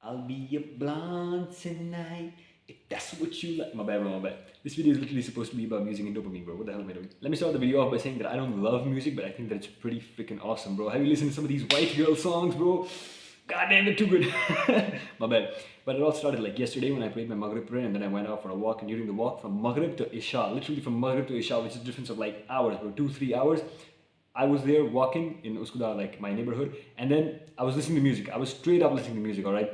I'll be a blonde tonight if that's what you like. My bad, bro, my bad. This video is literally supposed to be about music and dopamine, bro. What the hell am I doing? Let me start the video off by saying that I don't love music, but I think that it's pretty freaking awesome, bro. Have you listened to some of these white girl songs, bro? God damn, they're too good. My bad. But it all started like yesterday when I prayed my Maghrib prayer and then I went out for a walk. And during the walk from Maghrib to Isha, literally from Maghrib to Isha, which is a difference of like hours, bro, 2-3 hours. I was there walking in Uskuda, like my neighborhood, and then I was listening to music. I was straight up listening to music, alright?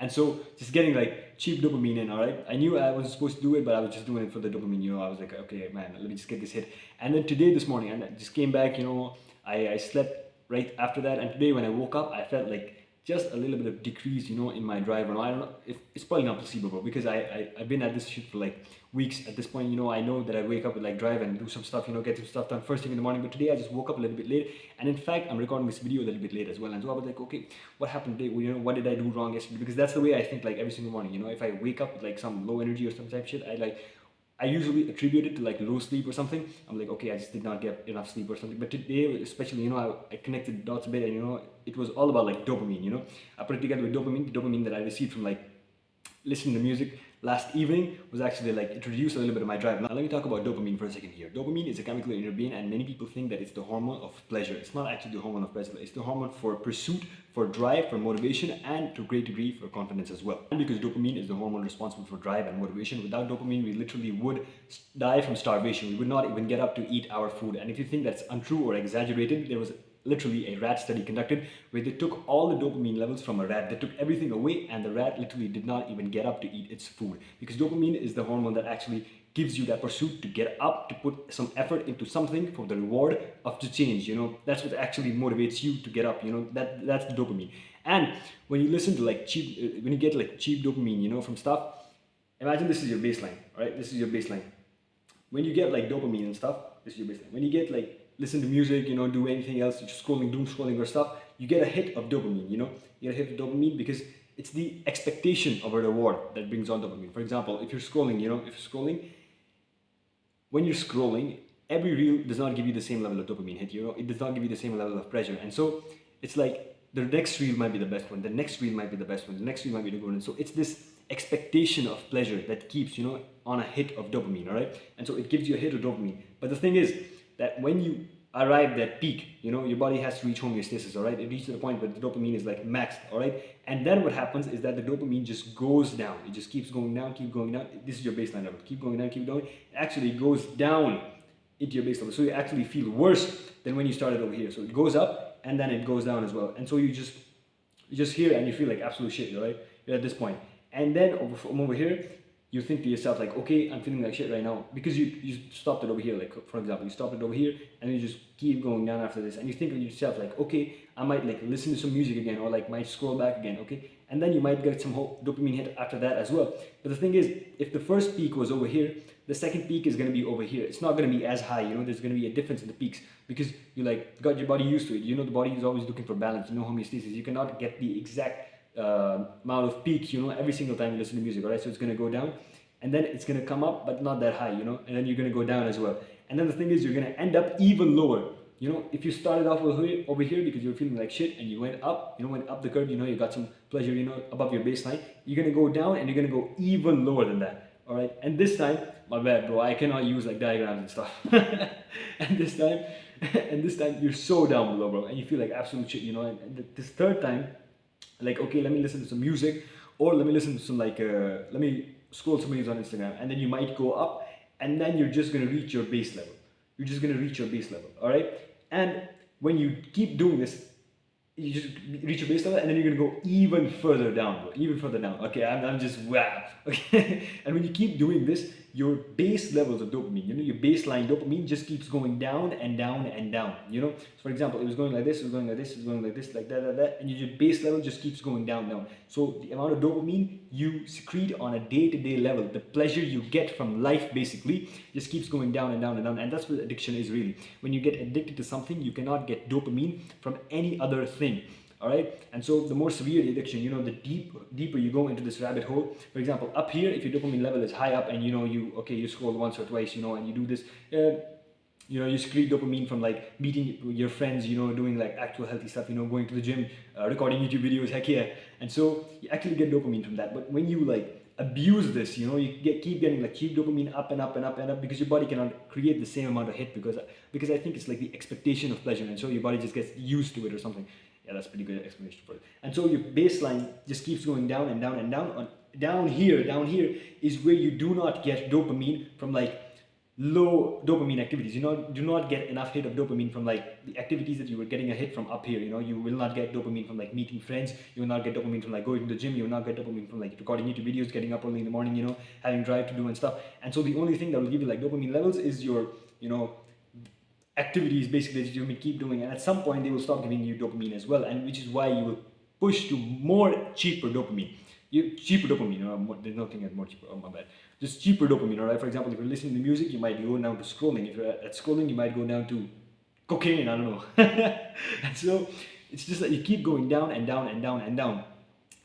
And so just getting like cheap dopamine in, alright? I knew I wasn't supposed to do it, but I was just doing it for the dopamine, I was like, okay, man, let me just get this hit. And then today, this morning, I just came back, I slept right after that. And today when I woke up, I felt like just a little bit of decrease, in my drive. And I don't know if it's probably not placebo, bro, because I've been at this shit for like weeks at this point. I know that I wake up with like drive and do some stuff, get some stuff done first thing in the morning. But today I just woke up a little bit late, and in fact I'm recording this video a little bit late as well. And so I was like, okay, what happened today? Well, what did I do wrong yesterday? Because that's the way I think like every single morning. If I wake up with like some low energy or some type of shit, I usually attribute it to like low sleep or something. I'm like, okay, I just did not get enough sleep or something. But today, especially, I connected the dots a bit, and it was all about like dopamine. I put it together with dopamine. The dopamine that I received from like listening to music last evening was actually like introduced a little bit of my drive. Now let me talk about dopamine for a second here. Dopamine is a chemical in your brain, and many people think that it's the hormone of pleasure. It's not actually the hormone of pleasure. It's the hormone for pursuit, for drive, for motivation, and to a great degree for confidence as well. And because dopamine is the hormone responsible for drive and motivation, without dopamine we literally would die from starvation. We would not even get up to eat our food. And if you think that's untrue or exaggerated, there was literally a rat study conducted where they took all the dopamine levels from a rat. They took everything away, and the rat literally did not even get up to eat its food, because dopamine is the hormone that actually gives you that pursuit to get up, to put some effort into something for the reward of the change. That's what actually motivates you to get up. That's the dopamine. And when you listen to like cheap, when you get like cheap dopamine, from stuff, imagine this is your baseline. All right, this is your baseline. When you get like dopamine and stuff, this is your baseline. When you get like listen to music, do anything else, just scrolling, doom scrolling or stuff, you get a hit of dopamine, you get a hit of dopamine because it's the expectation of a reward that brings on dopamine. For example, if you're scrolling, when you're scrolling, every reel does not give you the same level of dopamine hit, it does not give you the same level of pleasure. And so it's like the next reel might be the best one, the next reel might be the best one, the next reel might be the good one. So it's this expectation of pleasure that keeps, on a hit of dopamine, all right? And so it gives you a hit of dopamine. But the thing is, that when you arrive at peak, your body has to reach homeostasis, all right? It reaches the point where the dopamine is like maxed, all right? And then what happens is that the dopamine just goes down. It just keeps going down, keep going down. This is your baseline level. Keep going down, keep going. It actually goes down into your base level. So you actually feel worse than when you started over here. So it goes up and then it goes down as well. And so you just here and you feel like absolute shit, right? You're at this point. And then from over here, you think to yourself like, okay, I'm feeling like shit right now, because you stopped it over here. Like for example, you stopped it over here and you just keep going down after this, and you think to yourself like, okay, I might like listen to some music again, or like might scroll back again, okay, and then you might get some dopamine hit after that as well. But the thing is, if the first peak was over here, the second peak is going to be over here. It's not going to be as high, there's going to be a difference in the peaks, because you like got your body used to it. The body is always looking for balance, homeostasis. You cannot get the exact amount of peak, every single time you listen to music, alright? So it's going to go down, and then it's going to come up, but not that high, and then you're going to go down as well. And then the thing is, you're going to end up even lower. If you started off over here because you're feeling like shit, and you went up, went up the curve, you got some pleasure, above your baseline, you're going to go down and you're going to go even lower than that. All right. And this time, my bad, bro, I cannot use like diagrams and stuff. and this time you're so down below, bro, and you feel like absolute shit, and this third time, like, okay, let me listen to some music, or let me listen to some like, let me scroll some videos on Instagram, and then you might go up, and then you're just going to reach your base level. You're just going to reach your base level, all right? And when you keep doing this, you just reach your base level, and then you're going to go even further down, bro, even further down. Okay, I'm just wow. Okay, and when you keep doing this, your base levels of dopamine, your baseline dopamine just keeps going down and down and down. So for example, it was going like this, it was going like this, it was going like this, like that, and your base level just keeps going down. So the amount of dopamine you secrete on a day-to-day level, the pleasure you get from life basically, just keeps going down and down and down. And that's what addiction is really. When you get addicted to something, you cannot get dopamine from any other thing. All right, and so the more severe the addiction, the deeper you go into this rabbit hole. For example, up here, if your dopamine level is high up, and you scroll once or twice, and you do this, you secrete dopamine from like meeting your friends, doing like actual healthy stuff, going to the gym, recording YouTube videos, heck yeah. And so you actually get dopamine from that. But when you like abuse this, keep getting like cheap dopamine up and up and up and up, because your body cannot create the same amount of hit, because I think it's like the expectation of pleasure, and so your body just gets used to it or something. Yeah, that's a pretty good explanation for it. And so your baseline just keeps going down and down and down. Down here is where you do not get dopamine from like low dopamine activities. Do not get enough hit of dopamine from like the activities that you were getting a hit from up here. You will not get dopamine from like meeting friends. You will not get dopamine from like going to the gym. You will not get dopamine from like recording YouTube videos, getting up early in the morning, having drive to do and stuff. And so the only thing that will give you like dopamine levels is your, activities basically that you keep doing. And at some point they will stop giving you dopamine as well, and which is why you will push to more cheaper dopamine. Cheaper dopamine, there's nothing as more cheaper, oh my bad. Just cheaper dopamine, alright? For example, if you're listening to music, you might go down to scrolling. If you're at scrolling, you might go down to cocaine, I don't know. And so it's just that you keep going down and down and down and down.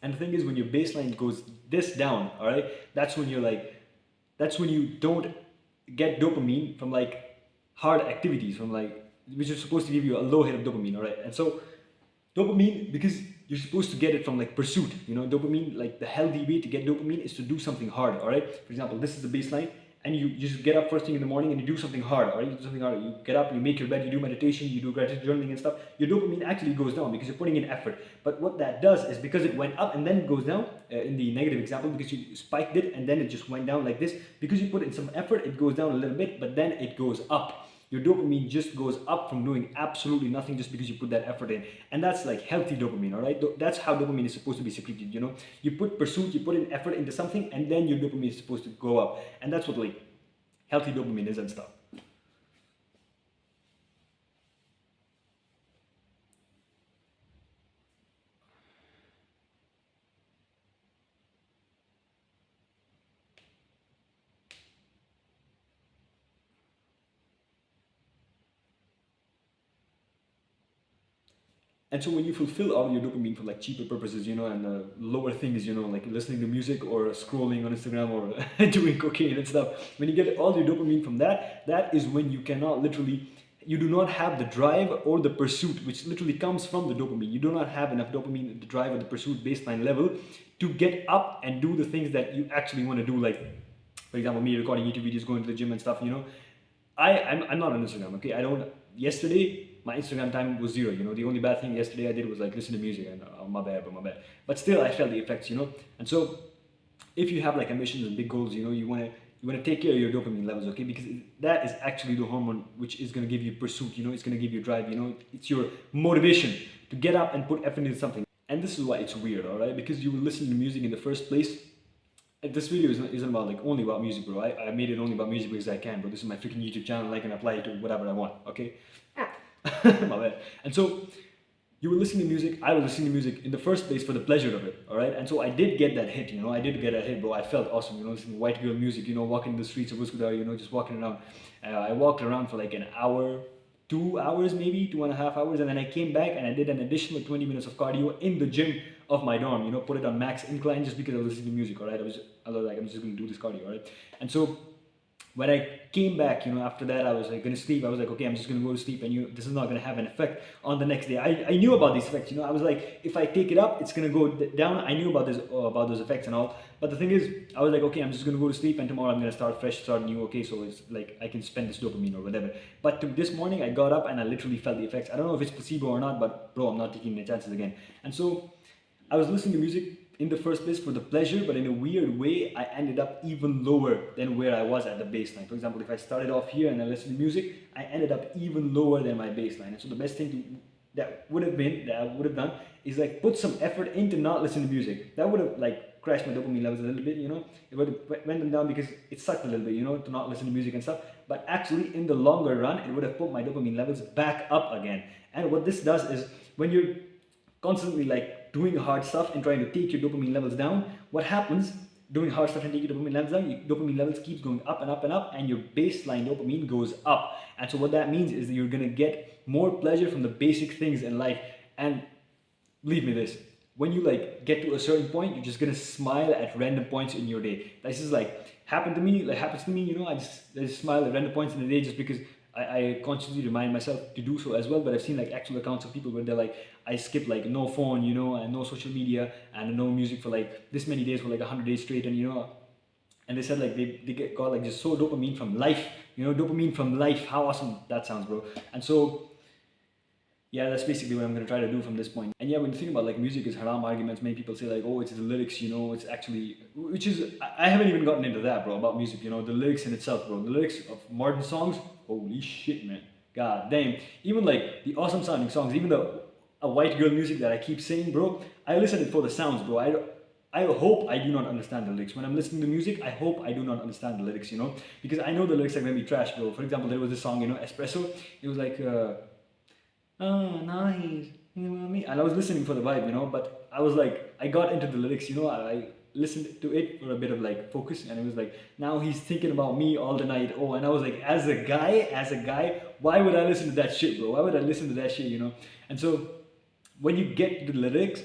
And the thing is, when your baseline goes this down, alright, that's when you don't get dopamine from like hard activities, from like, which is supposed to give you a low hit of dopamine, alright? And so dopamine, because you're supposed to get it from like pursuit, dopamine, like the healthy way to get dopamine is to do something hard, all right? For example, this is the baseline, and you just get up first thing in the morning and you do something hard, all right? You do something hard, you get up, you make your bed, you do meditation, you do gratitude journaling and stuff. Your dopamine actually goes down because you're putting in effort. But what that does is, because it went up and then it goes down, in the negative example, because you spiked it and then it just went down like this, because you put in some effort, it goes down a little bit, but then it goes up. Your dopamine just goes up from doing absolutely nothing just because you put that effort in. And that's like healthy dopamine, all right? That's how dopamine is supposed to be secreted, You put pursuit, you put in effort into something, and then your dopamine is supposed to go up. And that's what like healthy dopamine is and stuff. And so when you fulfill all your dopamine for like cheaper purposes, and lower things, like listening to music or scrolling on Instagram or doing cocaine and stuff, when you get all your dopamine from that, that is when you do not have the drive or the pursuit, which literally comes from the dopamine. You do not have enough dopamine, the drive or the pursuit baseline level to get up and do the things that you actually want to do. Like, for example, me recording YouTube videos, going to the gym and stuff, I'm not on Instagram, okay? Yesterday, my Instagram time was 0, the only bad thing yesterday I did was like listen to music, and my bad. But still, I felt the effects, And so, if you have like ambitions and big goals, you want to take care of your dopamine levels, okay? Because that is actually the hormone which is going to give you pursuit, it's going to give you drive, it's your motivation to get up and put effort into something. And this is why it's weird, alright? Because you were listening to music in the first place. This video isn't about like only about music, bro. I made it only about music because I can, but this is my freaking YouTube channel. I can apply it to whatever I want, okay? My bad. And so you were listening to music, I was listening to music in the first place for the pleasure of it, all right? And so I did get that hit, I did get that hit, bro. I felt awesome, listening to white girl music, walking the streets of Uskudar, just walking around. I walked around for like an hour, 2 hours maybe, 2.5 hours, and then I came back and I did an additional 20 minutes of cardio in the gym of my dorm, put it on max incline just because I was listening to music, all right? I was like, I'm just going to do this cardio, all right? And so when I came back, after that, I was like going to sleep. I was like, okay, I'm just going to go to sleep, and this is not going to have an effect on the next day. I knew about these effects, I was like, if I take it up, it's going to go down. I knew about about those effects and all. But the thing is, I was like, okay, I'm just going to go to sleep, and tomorrow I'm going to start fresh, start new. Okay, so it's like I can spend this dopamine or whatever. But this morning, I got up and I literally felt the effects. I don't know if it's placebo or not, but bro, I'm not taking any chances again. And so I was listening to music in the first place for the pleasure, but in a weird way, I ended up even lower than where I was at the baseline. For example, if I started off here and I listened to music, I ended up even lower than my baseline. And so the best thing that I would have done is like put some effort into not listening to music. That would have like crashed my dopamine levels a little bit, It would have went them down because it sucked a little bit, to not listen to music and stuff. But actually, in the longer run, it would have put my dopamine levels back up again. And what this does is, when you're constantly like doing hard stuff and trying to take your dopamine levels down, what happens doing hard stuff and taking your dopamine levels down, your dopamine levels keeps going up and up and up, and your baseline dopamine goes up. And so what that means is that you're going to get more pleasure from the basic things in life. And believe me this, when you like get to a certain point, you're just going to smile at random points in your day. This is like happens to me, I just smile at random points in the day just because I consciously remind myself to do so as well. But I've seen like actual accounts of people where they're like, I skip like no phone, you know, and no social media and no music for like this many days, for like 100 days straight, and you know, and they said like got like just so dopamine from life, you know, dopamine from life. How awesome that sounds, bro. And so yeah, that's basically what I'm gonna try to do from this point. And yeah, when you think about like music is haram arguments, many people say like, oh, it's the lyrics, you know, it's actually, which is, I haven't even gotten into that, bro, about music, you know, the lyrics in itself, bro. The lyrics of modern songs, holy shit, man. God damn. Even like the awesome sounding songs, even the a white girl music that I keep saying, bro, I listen it for the sounds, bro. I hope I do not understand the lyrics. When I'm listening to music, I hope I do not understand the lyrics, you know, because I know the lyrics are gonna be trash, bro. For example, there was this song, you know, Espresso. It was like, oh, nice. You know what I mean? And I was listening for the vibe, you know, but I was like, I got into the lyrics, you know, I listened to it for a bit of like focus, and it was like, now he's thinking about me all the night. Oh, and I was like, as a guy, why would I listen to that shit, bro? Why would I listen to that shit, you know? And so when you get the lyrics,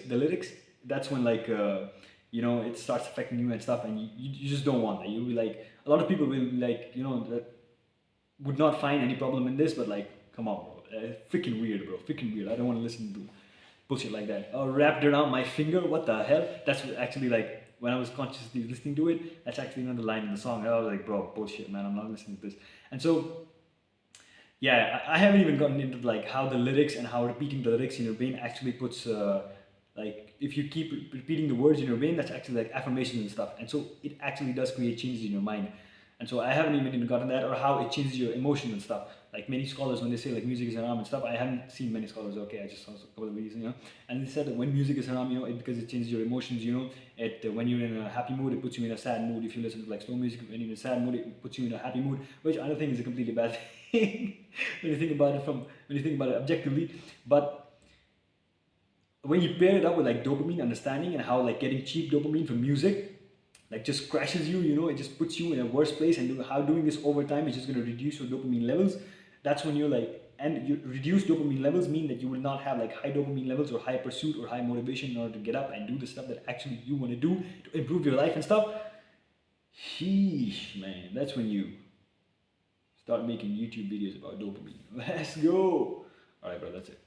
that's when like, you know, it starts affecting you and stuff, and you just don't want that. You'll be like, a lot of people will be like, you know, that would not find any problem in this, but like, come on, bro. Freaking weird, bro. Freaking weird. I don't want to listen to bullshit like that. Wrapped around my finger. What the hell? That's actually like when I was consciously listening to it. That's actually another line in the song. I was like, bro, bullshit, man. I'm not listening to this. And so, yeah, I haven't even gotten into like how the lyrics and how repeating the lyrics in your brain actually puts like if you keep repeating the words in your brain, that's actually like affirmations and stuff. And so it actually does create changes in your mind. And so I haven't even gotten that, or how it changes your emotion and stuff. Like many scholars, when they say like music is haram and stuff, I haven't seen many scholars. Okay, I just saw a couple of videos, you know, and they said that when music is haram, you know, because it changes your emotions, you know, when you're in a happy mood, it puts you in a sad mood. If you listen to like slow music, when you're in a sad mood, it puts you in a happy mood, which I don't think is a completely bad thing when you think about it objectively. But when you pair it up with like dopamine understanding and how like getting cheap dopamine from music like just crashes you, you know, it just puts you in a worse place, and how doing this over time is just going to reduce your dopamine levels. That's when you're like, and you reduce dopamine levels mean that you will not have like high dopamine levels or high pursuit or high motivation in order to get up and do the stuff that actually you want to do to improve your life and stuff. Sheesh, man, that's when you start making YouTube videos about dopamine. Let's go. All right, bro, that's it.